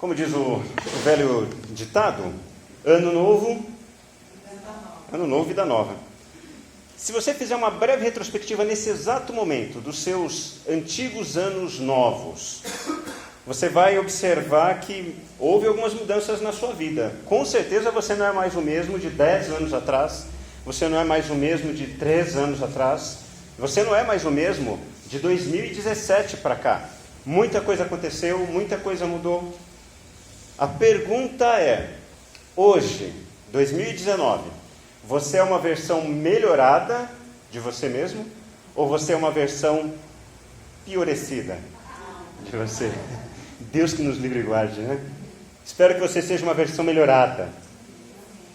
Como diz o velho ditado, ano novo, vida nova. Se você fizer uma breve retrospectiva nesse exato momento dos seus antigos anos novos, você vai observar que houve algumas mudanças na sua vida. Com certeza você não é mais o mesmo de 10 anos atrás, você não é mais o mesmo de 3 anos atrás, você não é mais o mesmo de 2017 para cá. Muita coisa aconteceu, muita coisa mudou. A pergunta é, hoje, 2019, você é uma versão melhorada de você mesmo? Ou você é uma versão piorecida de você? Deus que nos livre e guarde, né? Espero que você seja uma versão melhorada.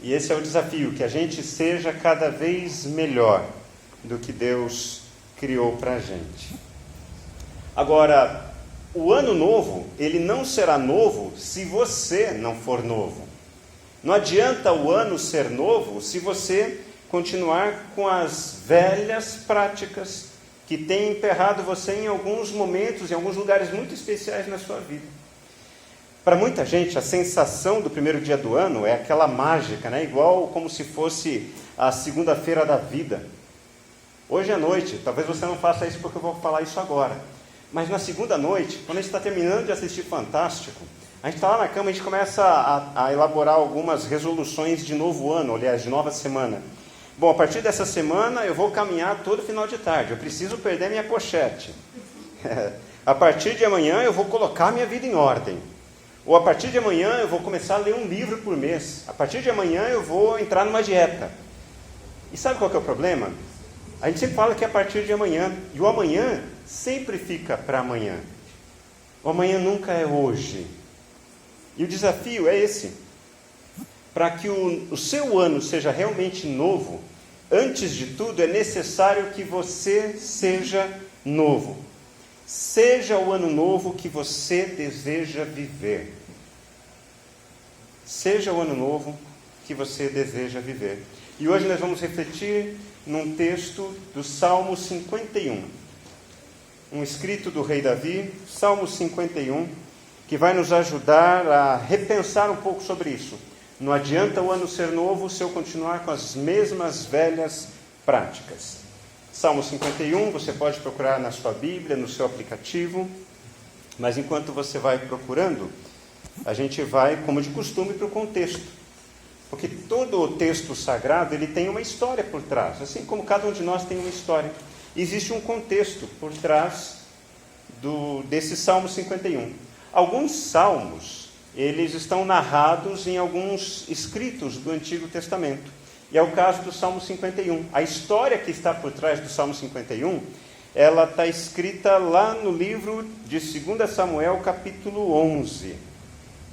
E esse é o desafio, que a gente seja cada vez melhor do que Deus criou para a gente. Agora, o ano novo, ele não será novo se você não for novo. Não adianta o ano ser novo se você continuar com as velhas práticas que têm emperrado você em alguns momentos, em alguns lugares muito especiais na sua vida. Para muita gente, a sensação do primeiro dia do ano é aquela mágica, né? Igual como se fosse a segunda-feira da vida. Hoje à noite, talvez você não faça isso porque eu vou falar isso agora. Mas na segunda noite, quando a gente está terminando de assistir Fantástico, a gente está lá na cama e a gente começa a elaborar algumas resoluções de novo ano, aliás, de nova semana. Bom, a partir dessa semana eu vou caminhar todo final de tarde, eu preciso perder minha pochete. A partir de amanhã eu vou colocar minha vida em ordem. Ou a partir de amanhã eu vou começar a ler um livro por mês. A partir de amanhã eu vou entrar numa dieta. E sabe qual que é o problema? A gente sempre fala que é a partir de amanhã. E o amanhã sempre fica para amanhã. O amanhã nunca é hoje. E o desafio é esse. Para que o seu ano seja realmente novo, antes de tudo é necessário que você seja novo. Seja o ano novo que você deseja viver. Seja o ano novo que você deseja viver. E hoje nós vamos refletir num texto do Salmo 51. Um escrito do rei Davi, Salmo 51, que vai nos ajudar a repensar um pouco sobre isso. Não adianta o ano ser novo se eu continuar com as mesmas velhas práticas. Salmo 51, você pode procurar na sua Bíblia, no seu aplicativo, mas enquanto você vai procurando, a gente vai, como de costume, para o contexto. Porque todo o texto sagrado, ele tem uma história por trás, assim como cada um de nós tem uma história. Existe um contexto por trás desse Salmo 51. Alguns salmos, eles estão narrados em alguns escritos do Antigo Testamento. E é o caso do Salmo 51. A história que está por trás do Salmo 51, ela está escrita lá no livro de 2 Samuel, capítulo 11.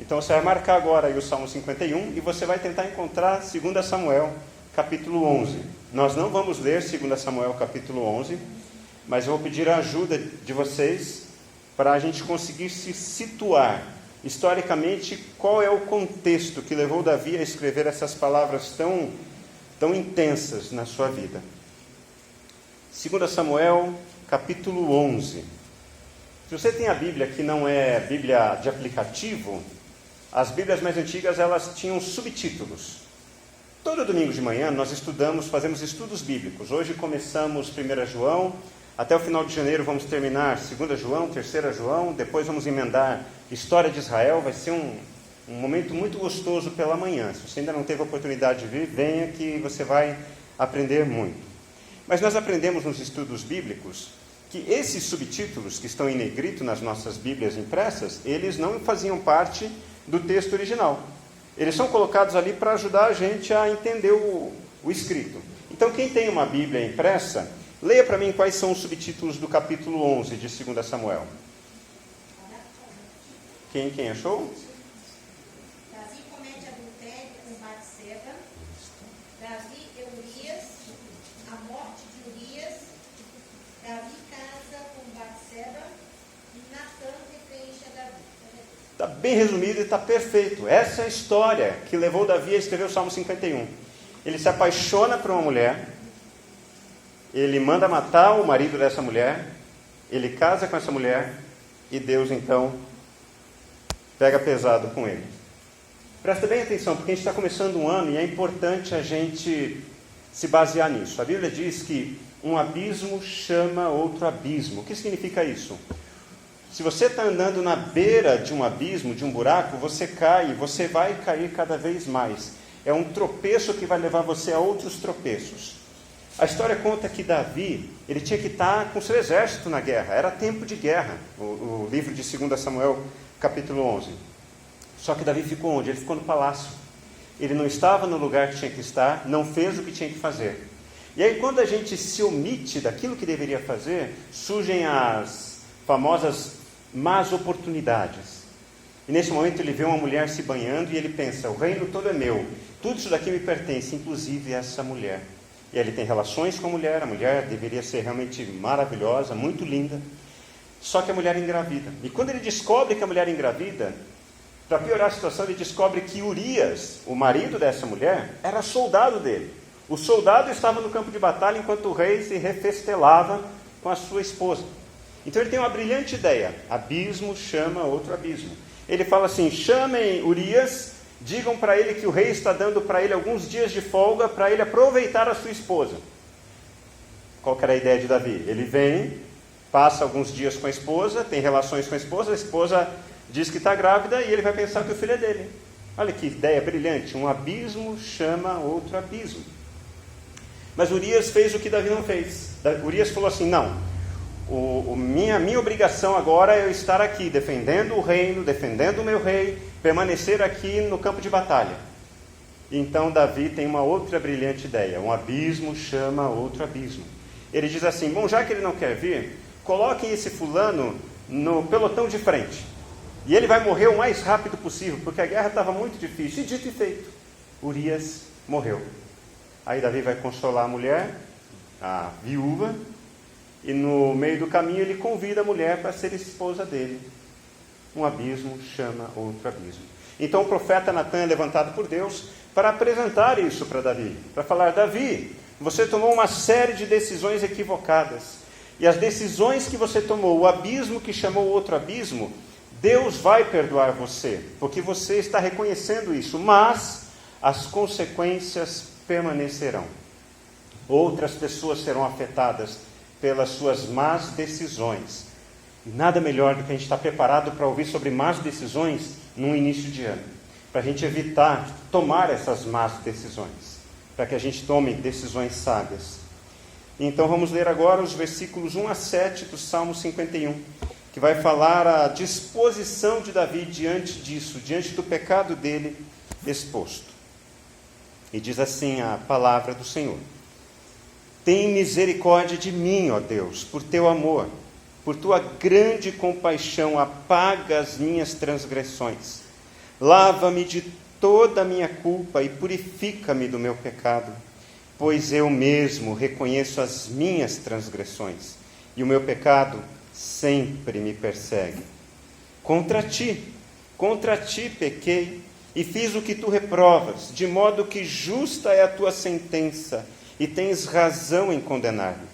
Então você vai marcar agora aí o Salmo 51 e você vai tentar encontrar 2 Samuel, capítulo 11. Nós não vamos ler 2 Samuel, capítulo 11, mas eu vou pedir a ajuda de vocês para a gente conseguir se situar historicamente qual é o contexto que levou Davi a escrever essas palavras tão intensas na sua vida. 2 Samuel, capítulo 11. Se você tem a Bíblia que não é Bíblia de aplicativo, as Bíblias mais antigas, elas tinham subtítulos. Todo domingo de manhã nós fazemos estudos bíblicos. Hoje começamos 1 João, até o final de janeiro vamos terminar 2 João, 3 João, depois vamos emendar História de Israel. Vai ser um momento muito gostoso pela manhã. Se você ainda não teve a oportunidade de vir, venha que você vai aprender muito. Mas nós aprendemos nos estudos bíblicos que esses subtítulos que estão em negrito nas nossas Bíblias impressas, eles não faziam parte do texto original. Eles são colocados ali para ajudar a gente a entender o escrito. Então, quem tem uma Bíblia impressa, leia para mim quais são os subtítulos do capítulo 11 de 2 Samuel. Quem achou? Davi comete adultério com Batseba. Davi e Urias. A morte de Urias. Davi casa com Batseba. E Natã repreenche a Davi. Está bem resumido e está perfeito. Essa é a história que levou Davi a escrever o Salmo 51. Ele se apaixona por uma mulher, ele manda matar o marido dessa mulher, ele casa com essa mulher, e Deus então pega pesado com ele. Presta bem atenção, porque a gente está começando um ano e é importante a gente se basear nisso. A Bíblia diz que um abismo chama outro abismo. O que significa isso? Se você está andando na beira de um abismo, de um buraco, você cai, você vai cair cada vez mais. É um tropeço que vai levar você a outros tropeços. A história conta que Davi, ele tinha que estar com seu exército na guerra. Era tempo de guerra, o livro de 2 Samuel, capítulo 11. Só que Davi ficou onde? Ele ficou no palácio. Ele não estava no lugar que tinha que estar, não fez o que tinha que fazer. E aí, quando a gente se omite daquilo que deveria fazer, surgem as famosas más oportunidades. E nesse momento ele vê uma mulher se banhando e ele pensa, o reino todo é meu, tudo isso daqui me pertence, inclusive essa mulher. E aí ele tem relações com a mulher deveria ser realmente maravilhosa, muito linda, só que a mulher engravida. E quando ele descobre que a mulher engravida, para piorar a situação, ele descobre que Urias, o marido dessa mulher, era soldado dele. O soldado estava no campo de batalha enquanto o rei se refestelava com a sua esposa. Então ele tem uma brilhante ideia. Abismo chama outro abismo. Ele fala assim, chamem Urias, digam para ele que o rei está dando para ele alguns dias de folga para ele aproveitar a sua esposa. Qual que era a ideia de Davi? Ele vem, passa alguns dias com a esposa, tem relações com a esposa diz que está grávida e ele vai pensar que o filho é dele. Olha que ideia brilhante, um abismo chama outro abismo. Mas Urias fez o que Davi não fez. Urias falou assim, não, minha obrigação agora é eu estar aqui, defendendo o reino, defendendo o meu rei, permanecer aqui no campo de batalha. Então Davi tem uma outra brilhante ideia, um abismo chama outro abismo. Ele diz assim, bom, já que ele não quer vir, coloquem esse fulano no pelotão de frente. E ele vai morrer o mais rápido possível, porque a guerra estava muito difícil. E dito e feito, Urias morreu. Aí Davi vai consolar a mulher, a viúva, e no meio do caminho ele convida a mulher para ser esposa dele. Um abismo chama outro abismo. Então o profeta Natan é levantado por Deus para apresentar isso para Davi. Para falar, Davi, você tomou uma série de decisões equivocadas. E as decisões que você tomou, o abismo que chamou outro abismo, Deus vai perdoar você, porque você está reconhecendo isso, mas as consequências permanecerão. Outras pessoas serão afetadas pelas suas más decisões. E nada melhor do que a gente estar preparado para ouvir sobre más decisões no início de ano, para a gente evitar tomar essas más decisões, para que a gente tome decisões sábias. Então vamos ler agora os versículos 1 a 7 do Salmo 51, que vai falar a disposição de Davi diante disso, diante do pecado dele exposto. E diz assim a palavra do Senhor: tem misericórdia de mim, ó Deus, por teu amor, por tua grande compaixão, apaga as minhas transgressões. Lava-me de toda a minha culpa e purifica-me do meu pecado, pois eu mesmo reconheço as minhas transgressões, e o meu pecado sempre me persegue. Contra ti pequei, e fiz o que tu reprovas, de modo que justa é a tua sentença, e tens razão em condenar-me.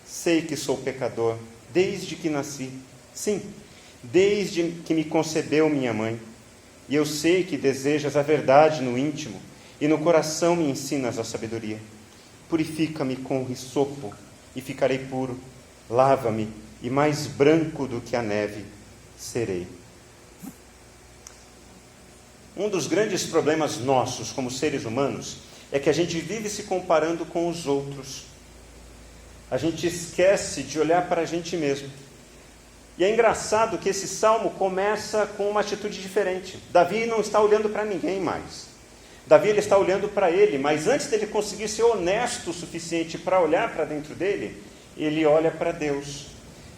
Sei que sou pecador, desde que nasci, sim, desde que me concebeu minha mãe. E eu sei que desejas a verdade no íntimo, e no coração me ensinas a sabedoria. Purifica-me com hisopo, e ficarei puro. Lava-me, e mais branco do que a neve serei. Um dos grandes problemas nossos, como seres humanos, é que a gente vive se comparando com os outros. A gente esquece de olhar para a gente mesmo. E é engraçado que esse salmo começa com uma atitude diferente. Davi não está olhando para ninguém mais. Davi ele está olhando para ele, mas antes dele conseguir ser honesto o suficiente para olhar para dentro dele, ele olha para Deus.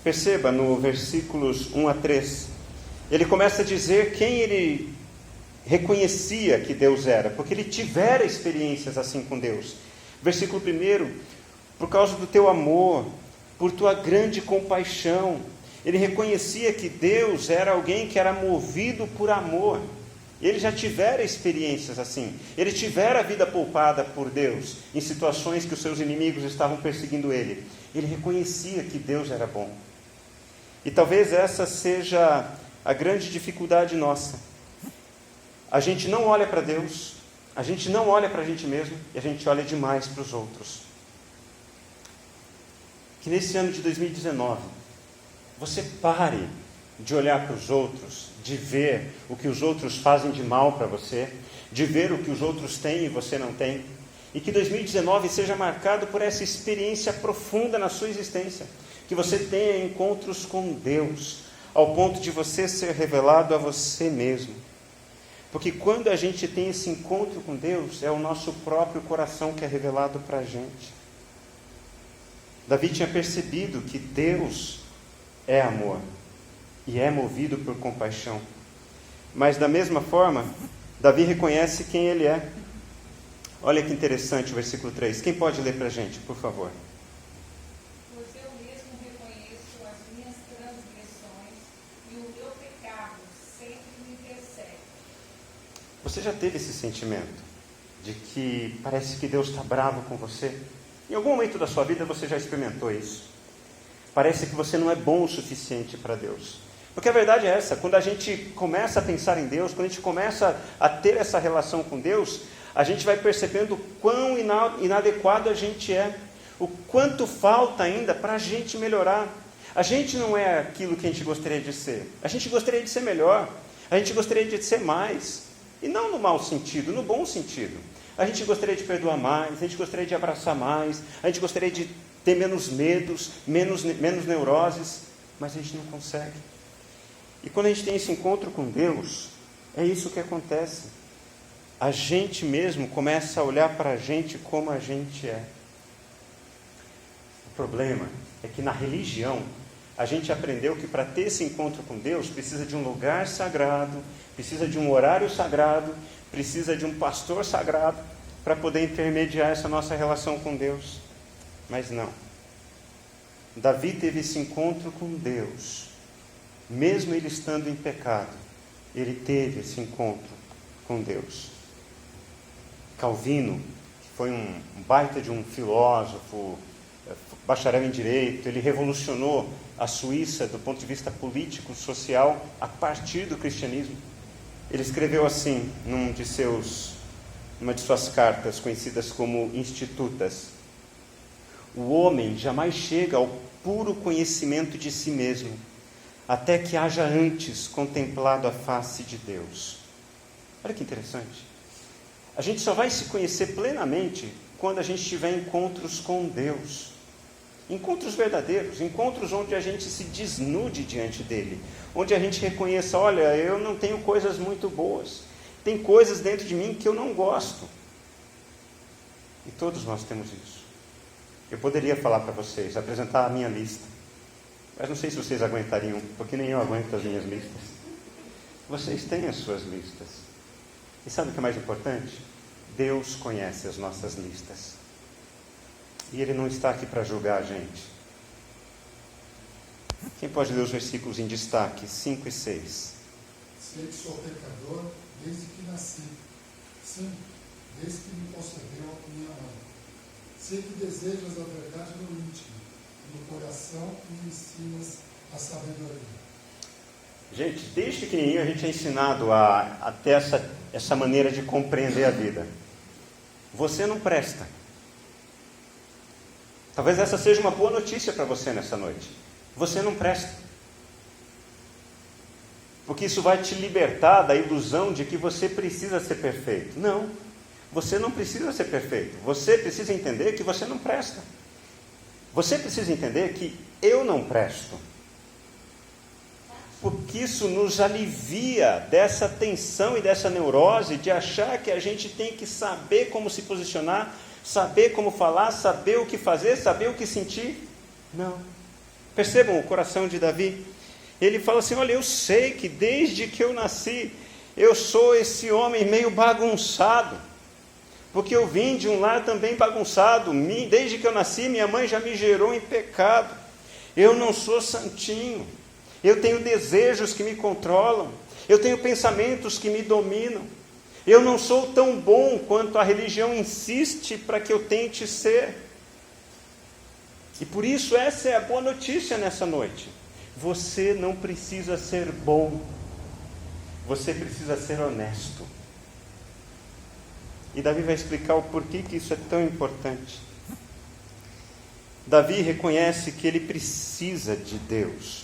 Perceba no versículos 1 a 3, ele começa a dizer quem ele reconhecia que Deus era, porque ele tivera experiências assim com Deus. Versículo 1, por causa do teu amor, por tua grande compaixão. Ele reconhecia que Deus era alguém que era movido por amor. Ele já tivera experiências assim. Ele tivera a vida poupada por Deus, em situações que os seus inimigos estavam perseguindo ele. Ele reconhecia que Deus era bom. E talvez essa seja a grande dificuldade nossa. A gente não olha para Deus, a gente não olha para a gente mesmo e a gente olha demais para os outros. Que nesse ano de 2019, você pare de olhar para os outros, de ver o que os outros fazem de mal para você, de ver o que os outros têm e você não tem. E que 2019 seja marcado por essa experiência profunda na sua existência. Que você tenha encontros com Deus, ao ponto de você ser revelado a você mesmo. Porque quando a gente tem esse encontro com Deus, é o nosso próprio coração que é revelado para a gente. Davi tinha percebido que Deus é amor e é movido por compaixão. Mas da mesma forma, Davi reconhece quem ele é. Olha que interessante o versículo 3. Quem pode ler para a gente, por favor? Pois eu mesmo reconheço as minhas transgressões e o meu pecado sempre me persegue. Você já teve esse sentimento de que parece que Deus está bravo com você? Em algum momento da sua vida você já experimentou isso? Parece que você não é bom o suficiente para Deus. Porque a verdade é essa, quando a gente começa a pensar em Deus, quando a gente começa a ter essa relação com Deus, a gente vai percebendo o quão inadequado a gente é, o quanto falta ainda para a gente melhorar. A gente não é aquilo que a gente gostaria de ser. A gente gostaria de ser melhor, a gente gostaria de ser mais. E não no mau sentido, no bom sentido. A gente gostaria de perdoar mais, a gente gostaria de abraçar mais, a gente gostaria de ter menos medos, menos neuroses, mas a gente não consegue. E quando a gente tem esse encontro com Deus, é isso que acontece. A gente mesmo começa a olhar para a gente como a gente é. O problema é que na religião, a gente aprendeu que para ter esse encontro com Deus, precisa de um lugar sagrado, precisa de um horário sagrado, precisa de um pastor sagrado, para poder intermediar essa nossa relação com Deus. Mas não. Davi teve esse encontro com Deus. Mesmo ele estando em pecado, ele teve esse encontro com Deus. Calvino, que foi um baita de um filósofo, bacharel em Direito, ele revolucionou a Suíça do ponto de vista político, social, a partir do cristianismo. Ele escreveu assim, numa de suas cartas, conhecidas como Institutas: o homem jamais chega ao puro conhecimento de si mesmo, até que haja antes contemplado a face de Deus. Olha que interessante. A gente só vai se conhecer plenamente quando a gente tiver encontros com Deus. Encontros verdadeiros, encontros onde a gente se desnude diante dele, onde a gente reconheça, olha, eu não tenho coisas muito boas, tem coisas dentro de mim que eu não gosto. E todos nós temos isso. Eu poderia falar para vocês, apresentar a minha lista, mas não sei se vocês aguentariam, porque nem eu aguento as minhas listas. Vocês têm as suas listas. E sabe o que é mais importante? Deus conhece as nossas listas. E Ele não está aqui para julgar a gente. Quem pode ler os versículos em destaque, 5 e 6? Sei que sou pecador desde que nasci. Sim, desde que me concebeu a minha mãe. Sei que desejas a verdade no íntimo, no coração, e me ensinas a sabedoria. Gente, desde pequenininho a gente é ensinado a ter essa maneira de compreender a vida. Você não presta. Talvez essa seja uma boa notícia para você nessa noite. Você não presta. Porque isso vai te libertar da ilusão de que você precisa ser perfeito. Não, você não precisa ser perfeito. Você precisa entender que você não presta. Você precisa entender que eu não presto. Porque isso nos alivia dessa tensão e dessa neurose de achar que a gente tem que saber como se posicionar, saber como falar, saber o que fazer, saber o que sentir. Não. Percebam o coração de Davi. Ele fala assim, olha, eu sei que desde que eu nasci, eu sou esse homem meio bagunçado. Porque eu vim de um lar também bagunçado. Desde que eu nasci, minha mãe já me gerou em pecado. Eu não sou santinho. Eu tenho desejos que me controlam. Eu tenho pensamentos que me dominam. Eu não sou tão bom quanto a religião insiste para que eu tente ser. E por isso essa é a boa notícia nessa noite. Você não precisa ser bom, você precisa ser honesto. E Davi vai explicar o porquê que isso é tão importante. Davi reconhece que ele precisa de Deus.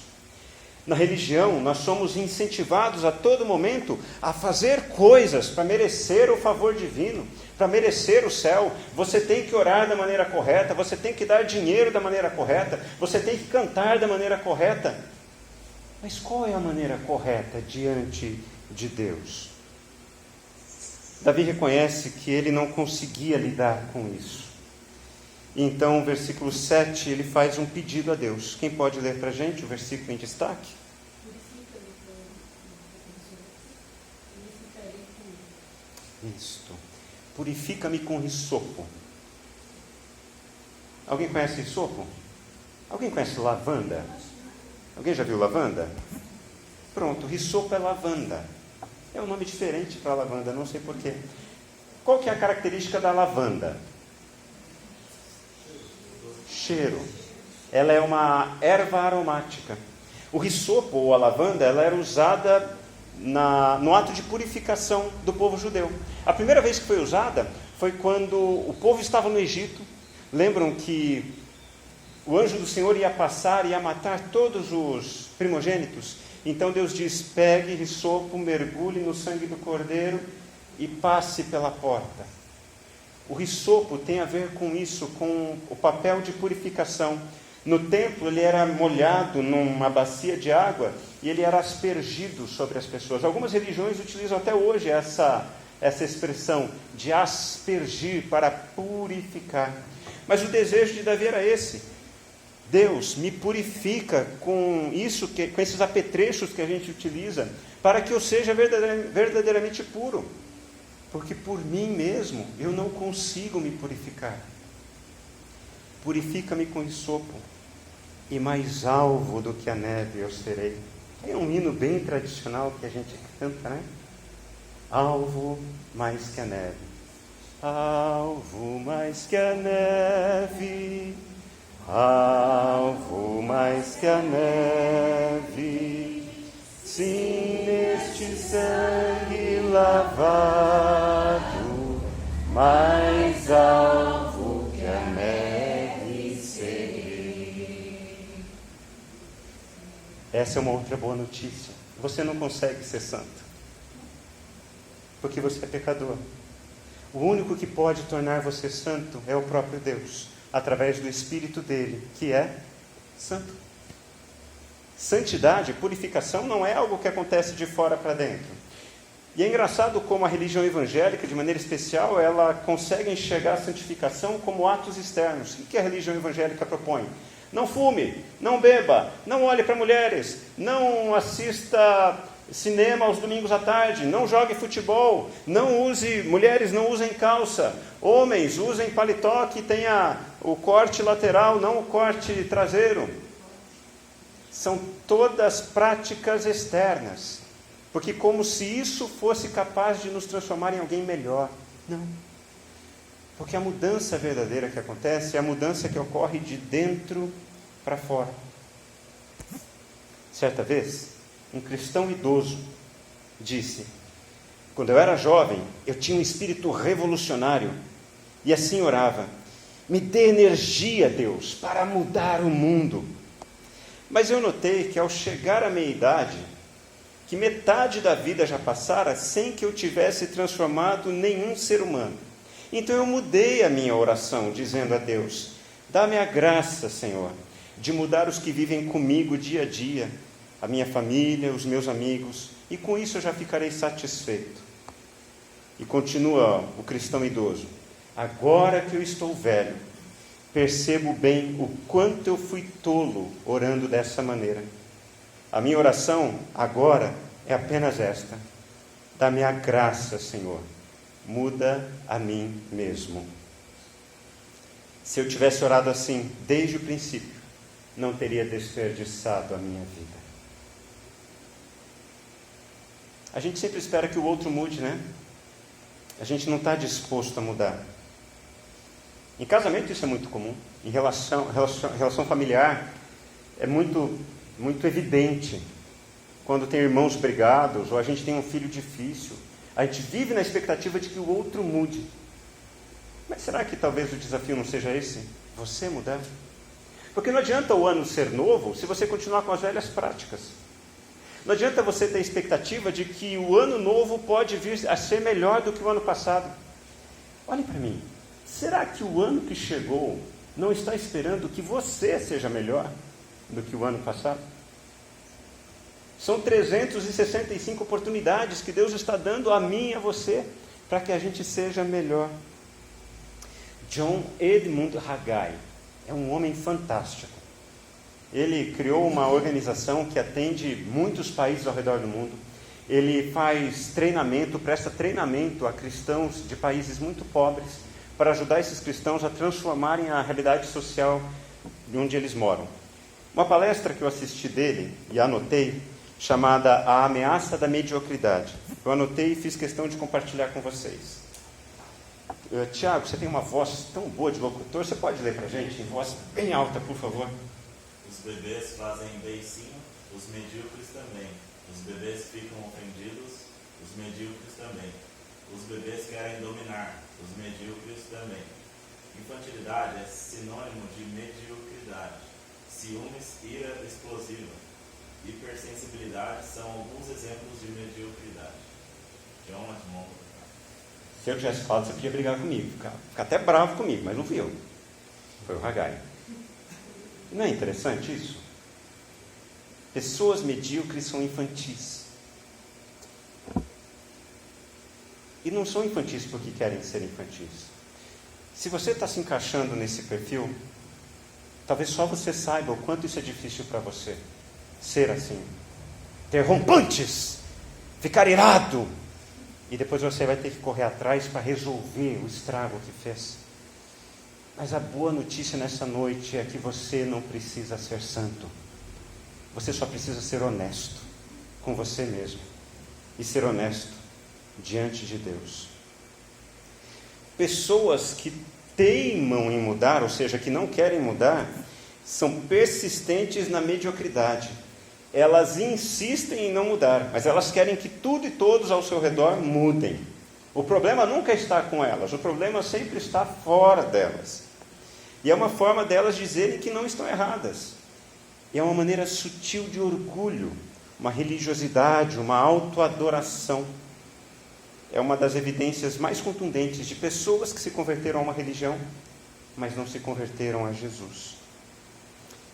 Na religião, nós somos incentivados a todo momento a fazer coisas para merecer o favor divino, para merecer o céu. Você tem que orar da maneira correta, você tem que dar dinheiro da maneira correta, você tem que cantar da maneira correta. Mas qual é a maneira correta diante de Deus? Davi reconhece que ele não conseguia lidar com isso. Então, versículo 7, ele faz um pedido a Deus. Quem pode ler para a gente o versículo em destaque? Isto. Purifica-me com hisopo. Alguém conhece hisopo? Alguém conhece lavanda? Alguém já viu lavanda? Pronto, hisopo é lavanda. É um nome diferente para lavanda, não sei porquê. Qual que é a característica da lavanda? Cheiro. Ela é uma erva aromática. O hisopo, ou a lavanda, ela era usada no ato de purificação do povo judeu. A primeira vez que foi usada foi quando o povo estava no Egito. Lembram que o anjo do Senhor ia passar e ia matar todos os primogênitos? Então Deus diz: pegue hisopo, mergulhe no sangue do cordeiro e passe pela porta. O hisopo tem a ver com isso, com o papel de purificação. No templo ele era molhado numa bacia de água e ele era aspergido sobre as pessoas. Algumas religiões utilizam até hoje essa expressão de aspergir, para purificar. Mas o desejo de Davi era esse: Deus, me purifica com com esses apetrechos que a gente utiliza, para que eu seja verdadeiramente puro. Porque por mim mesmo eu não consigo me purificar. Purifica-me com hisopo, e mais alvo do que a neve eu serei. É um hino bem tradicional que a gente canta, né? Alvo mais que a neve. Alvo mais que a neve. Alvo mais que a neve. Sim, neste sangue lavado, mais alvo que a neve serei. Essa é uma outra boa notícia. Você não consegue ser santo, porque você é pecador. O único que pode tornar você santo é o próprio Deus, através do Espírito dele, que é santo. Santidade, purificação, não é algo que acontece de fora para dentro. E é engraçado como a religião evangélica, de maneira especial, ela consegue enxergar a santificação como atos externos. O que a religião evangélica propõe? Não fume, não beba, não olhe para mulheres, não assista cinema aos domingos à tarde, não jogue futebol, mulheres não usem calça, homens usem paletó que tenha o corte lateral, não o corte traseiro. São todas práticas externas, porque como se isso fosse capaz de nos transformar em alguém melhor. Não. Porque a mudança verdadeira que acontece é a mudança que ocorre de dentro para fora. Certa vez, um cristão idoso disse: quando eu era jovem, eu tinha um espírito revolucionário, e assim orava: me dê energia, Deus, para mudar o mundo. Mas eu notei que ao chegar à meia-idade, que metade da vida já passara sem que eu tivesse transformado nenhum ser humano. Então eu mudei a minha oração, dizendo a Deus: dá-me a graça, Senhor, de mudar os que vivem comigo dia a dia, a minha família, os meus amigos, e com isso eu já ficarei satisfeito. E continua o cristão idoso: agora que eu estou velho, percebo bem o quanto eu fui tolo orando dessa maneira. A minha oração agora é apenas esta: dá-me a graça, Senhor, muda a mim mesmo. Se eu tivesse orado assim desde o princípio, não teria desperdiçado a minha vida. A gente sempre espera que o outro mude, né? A gente não está disposto a mudar. Em casamento isso é muito comum. Em relação familiar é muito muito evidente quando tem irmãos brigados ou a gente tem um filho difícil. A gente vive na expectativa de que o outro mude. Mas será que talvez o desafio não seja esse? Você mudar? Porque não adianta o ano ser novo se você continuar com as velhas práticas. Não adianta você ter a expectativa de que o ano novo pode vir a ser melhor do que o ano passado. Olhem para mim. Será que o ano que chegou não está esperando que você seja melhor do que o ano passado? São 365 oportunidades que Deus está dando a mim e a você para que a gente seja melhor. John Edmund Haggai é um homem fantástico. Ele criou uma organização que atende muitos países ao redor do mundo. Ele faz treinamento, presta treinamento a cristãos de países muito pobres para ajudar esses cristãos a transformarem a realidade social de onde eles moram. Uma palestra que eu assisti dele e anotei, chamada A Ameaça da Mediocridade. Eu anotei e fiz questão de compartilhar com vocês. Tiago, você tem uma voz tão boa de locutor, você pode ler para a gente em voz bem alta, por favor? Os bebês fazem beicinho, os medíocres também. Os bebês ficam ofendidos, os medíocres também. Os bebês querem dominar, os medíocres também. Infantilidade é sinônimo de mediocridade. Ciúmes, ira explosiva. Hipersensibilidade são alguns exemplos de mediocridade. John Edmund. Se eu tivesse falado, você podia brigar comigo, ficar até bravo comigo, mas não fui eu. Foi o Haggai. Não é interessante isso? Pessoas medíocres são infantis. E não são infantis porque querem ser infantis. Se você está se encaixando nesse perfil, talvez só você saiba o quanto isso é difícil para você. Ser assim. Ter rompantes. Ficar irado. E depois você vai ter que correr atrás para resolver o estrago que fez. Mas a boa notícia nessa noite é que você não precisa ser santo. Você só precisa ser honesto com você mesmo. E ser honesto diante de Deus. Pessoas que teimam em mudar, ou seja, que não querem mudar, são persistentes na mediocridade. Elas insistem em não mudar, mas elas querem que tudo e todos ao seu redor mudem. O problema nunca está com elas, o problema sempre está fora delas. E é uma forma delas dizerem que não estão erradas. E é uma maneira sutil de orgulho, uma religiosidade, uma autoadoração. É uma das evidências mais contundentes de pessoas que se converteram a uma religião, mas não se converteram a Jesus.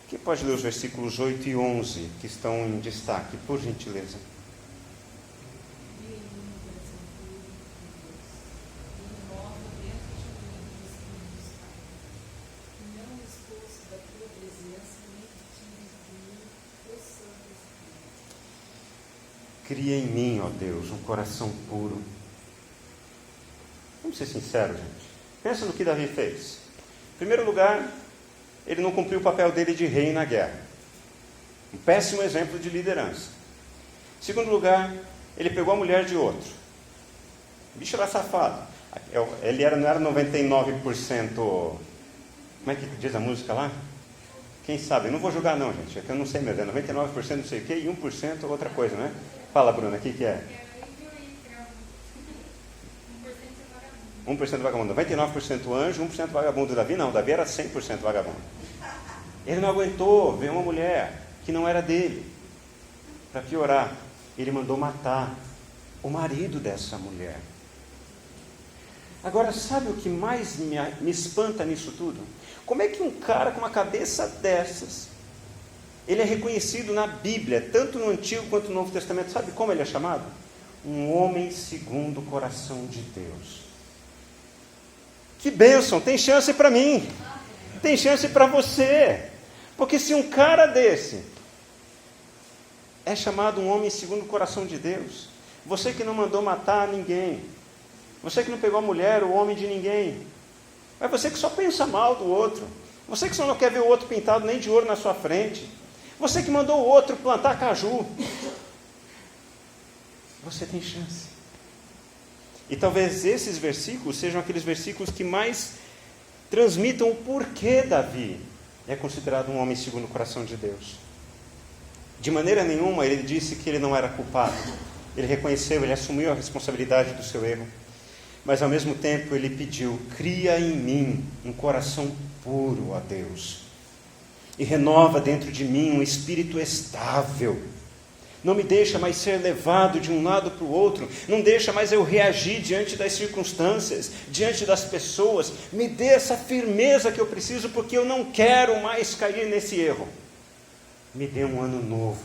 Quem pode ler os versículos 8 e 11, que estão em destaque, por gentileza? Cria em mim, ó Deus, um coração puro. Vamos ser sinceros, gente. Pensa no que Davi fez. Em primeiro lugar, ele não cumpriu o papel dele de rei na guerra. Um péssimo exemplo de liderança. Em segundo lugar, ele pegou a mulher de outro. O bicho era safado. Ele não era 99%... Como é que diz a música lá? Quem sabe? Eu não vou julgar não, gente. É que eu não sei mesmo. É 99% não sei o quê e 1% outra coisa, né? Fala, Bruna, o que é? 1% vagabundo. 99% anjo, 1% vagabundo. Davi não, Davi era 100% vagabundo. Ele não aguentou ver uma mulher que não era dele. Para piorar, ele mandou matar o marido dessa mulher. Agora, sabe o que mais me espanta nisso tudo? Como é que um cara com uma cabeça dessas, ele é reconhecido na Bíblia, tanto no Antigo quanto no Novo Testamento, sabe como ele é chamado? Um homem segundo o coração de Deus. Que bênção, tem chance para mim, tem chance para você, porque se um cara desse é chamado um homem segundo o coração de Deus, você que não mandou matar ninguém, você que não pegou a mulher, o homem de ninguém, mas você que só pensa mal do outro, você que só não quer ver o outro pintado nem de ouro na sua frente, você que mandou o outro plantar caju, você tem chance. E talvez esses versículos sejam aqueles versículos que mais transmitam o porquê Davi é considerado um homem segundo o coração de Deus. De maneira nenhuma ele disse que ele não era culpado. Ele reconheceu, ele assumiu a responsabilidade do seu erro. Mas ao mesmo tempo ele pediu: cria em mim um coração puro, ó Deus, e renova dentro de mim um espírito estável. Não me deixa mais ser levado de um lado para o outro, não deixa mais eu reagir diante das circunstâncias, diante das pessoas. Me dê essa firmeza que eu preciso, porque eu não quero mais cair nesse erro. Me dê um ano novo,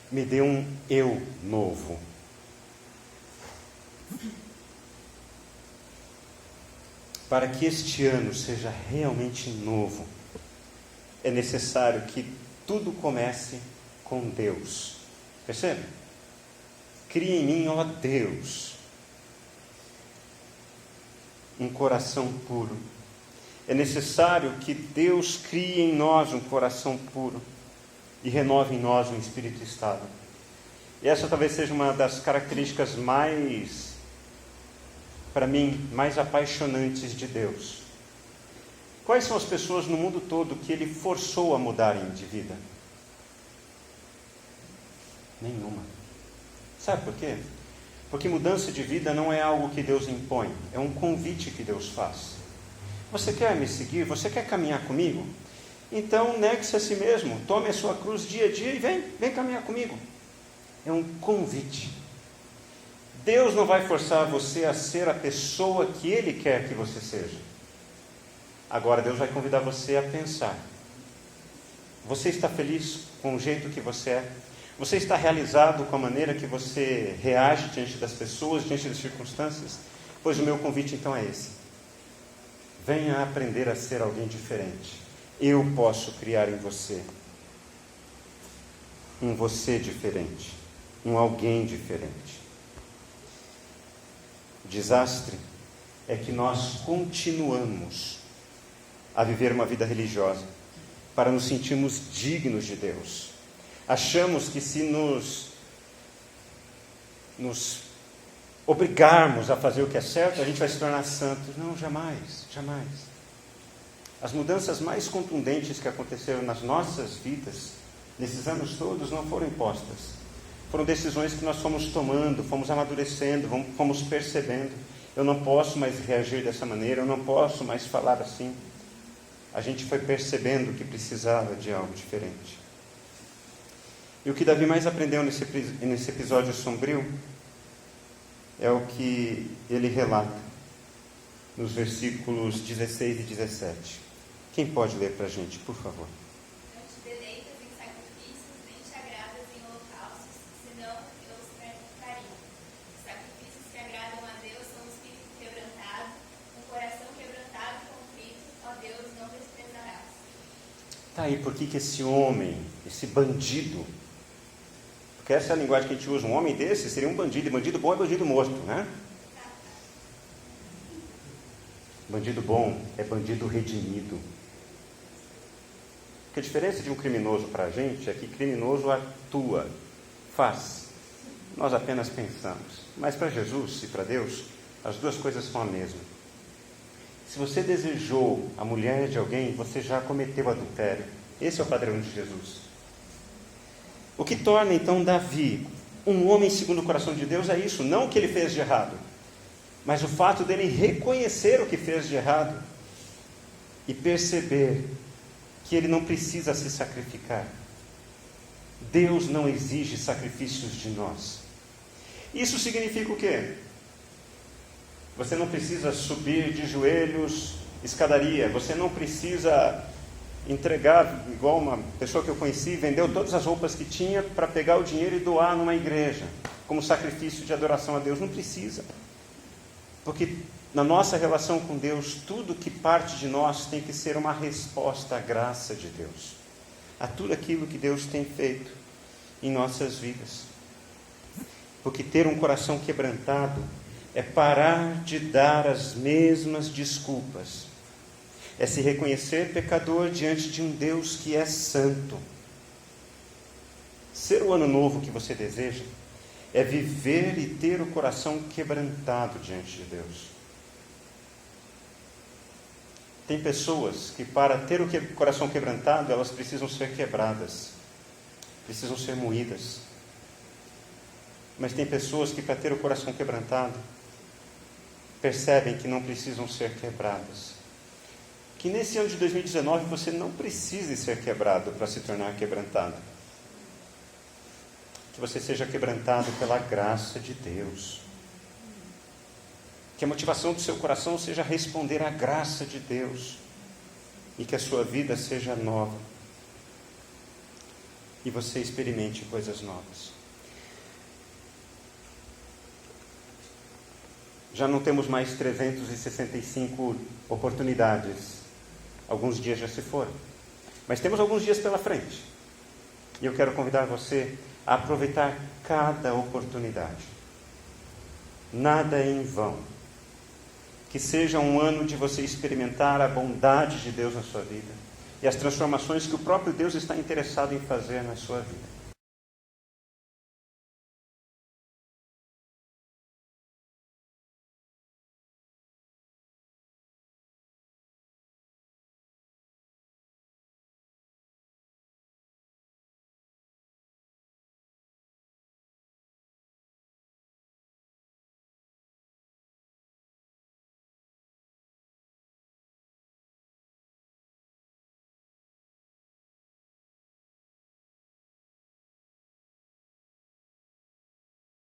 me dê um eu novo. Para que este ano seja realmente novo, é necessário que tudo comece com Deus. Percebe? Cria em mim, ó Deus, um coração puro. É necessário que Deus crie em nós um coração puro e renove em nós um espírito estável. E essa talvez seja uma das características mais, para mim, mais apaixonantes de Deus. Quais são as pessoas no mundo todo que Ele forçou a mudarem de vida? Nenhuma. Sabe por quê? Porque mudança de vida não é algo que Deus impõe, é um convite que Deus faz. Você quer me seguir? Você quer caminhar comigo? Então negue-se a si mesmo, tome a sua cruz dia a dia e vem caminhar comigo. É um convite. Deus não vai forçar você a ser a pessoa que Ele quer que você seja. Agora Deus vai convidar você a pensar. Você está feliz com o jeito que você é? Você está realizado com a maneira que você reage diante das pessoas, diante das circunstâncias? Pois o meu convite então é esse. Venha aprender a ser alguém diferente. Eu posso criar em você um você diferente, um alguém diferente. O desastre é que nós continuamos a viver uma vida religiosa para nos sentirmos dignos de Deus. Achamos que se nos obrigarmos a fazer o que é certo, a gente vai se tornar santos. Não, jamais, jamais. As mudanças mais contundentes que aconteceram nas nossas vidas, nesses anos todos, não foram impostas. Foram decisões que nós fomos tomando, fomos amadurecendo, fomos percebendo. Eu não posso mais reagir dessa maneira, eu não posso mais falar assim. A gente foi percebendo que precisava de algo diferente. E o que Davi mais aprendeu nesse episódio sombrio é o que ele relata nos versículos 16 e 17. Quem pode ler para a gente, por favor? Não te deleitas em sacrifícios, nem te agradas em holocaustos, senão eu os praticaria. Os sacrifícios que agradam a Deus são o espírito quebrantado, um coração quebrantado e contrito, ó Deus, não desprezarás. Tá aí, por que esse homem, esse bandido, porque essa é a linguagem que a gente usa, um homem desse seria um bandido, e bandido bom é bandido morto, né? Bandido bom é bandido redimido. Porque a diferença de um criminoso para a gente é que criminoso atua, faz. Nós apenas pensamos. Mas para Jesus e para Deus, as duas coisas são a mesma. Se você desejou a mulher de alguém, você já cometeu adultério. Esse é o padrão de Jesus. O que torna então Davi um homem segundo o coração de Deus é isso, não o que ele fez de errado, mas o fato dele reconhecer o que fez de errado e perceber que ele não precisa se sacrificar. Deus não exige sacrifícios de nós. Isso significa o quê? Você não precisa subir de joelhos escadaria, você não precisa entregar, igual uma pessoa que eu conheci, vendeu todas as roupas que tinha para pegar o dinheiro e doar numa igreja, como sacrifício de adoração a Deus. Não precisa. Porque na nossa relação com Deus, tudo que parte de nós tem que ser uma resposta à graça de Deus, a tudo aquilo que Deus tem feito em nossas vidas. Porque ter um coração quebrantado é parar de dar as mesmas desculpas, é se reconhecer pecador diante de um Deus que é santo. Ser o ano novo que você deseja é viver e ter o coração quebrantado diante de Deus. Tem pessoas que para ter o coração quebrantado, elas precisam ser quebradas. precisam ser moídas. Mas tem pessoas que, para ter o coração quebrantado, percebem que não precisam ser quebradas. Que nesse ano de 2019 você não precise ser quebrado para se tornar quebrantado. Que você seja quebrantado pela graça de Deus. Que a motivação do seu coração seja responder à graça de Deus. E que a sua vida seja nova. E você experimente coisas novas. Já não temos mais 365 oportunidades. Alguns dias já se foram. Mas temos alguns dias pela frente. E eu quero convidar você a aproveitar cada oportunidade. Nada é em vão. Que seja um ano de você experimentar a bondade de Deus na sua vida. E as transformações que o próprio Deus está interessado em fazer na sua vida.